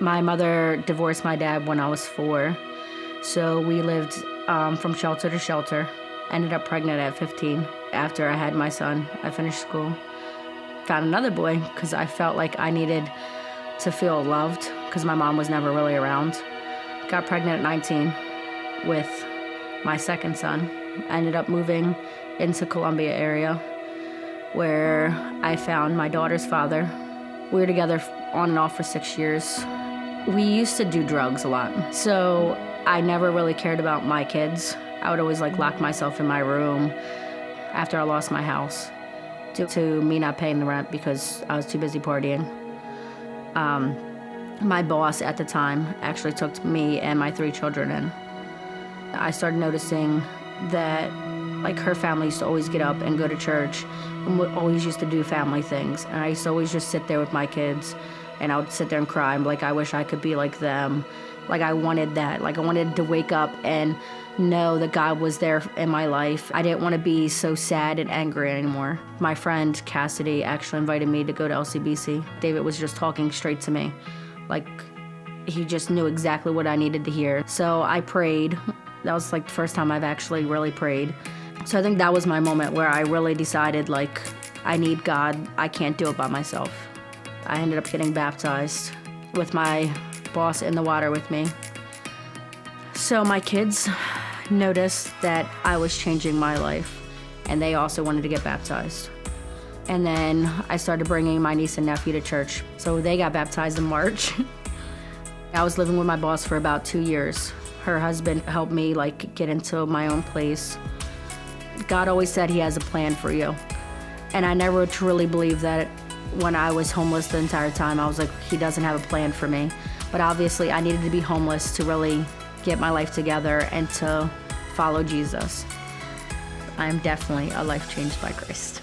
My mother divorced my dad when I was 4, so we lived from shelter to shelter. Ended up pregnant at 15. After I had my son, I finished school. Found another boy because I felt like I needed to feel loved because my mom was never really around. Got pregnant at 19 with my second son. I ended up moving into Columbia area where I found my daughter's father. We were together on and off for 6 years. We used to do drugs a lot, so I never really cared about my kids. I would always lock myself in my room after I lost my house due to me not paying the rent because I was too busy partying. My boss at the time actually took me and my 3 children in. I started noticing that her family used to always get up and go to church and always used to do family things. And I used to always just sit there with my kids and I would sit there and cry. I'm I wish I could be like them. I wanted that. I wanted to wake up and know that God was there in my life. I didn't want to be so sad and angry anymore. My friend Cassidy actually invited me to go to LCBC. David was just talking straight to me. He just knew exactly what I needed to hear. So I prayed. That was the first time I've actually really prayed. So I think that was my moment where I really decided I need God. I can't do it by myself. I ended up getting baptized with my boss in the water with me. So my kids noticed that I was changing my life and they also wanted to get baptized. And then I started bringing my niece and nephew to church. So they got baptized in March. I was living with my boss for about 2 years. Her husband helped me get into my own place. God always said he has a plan for you. And I never truly believed that when I was homeless the entire time. I was he doesn't have a plan for me. But obviously I needed to be homeless to really get my life together and to follow Jesus. I am definitely a life changed by Christ.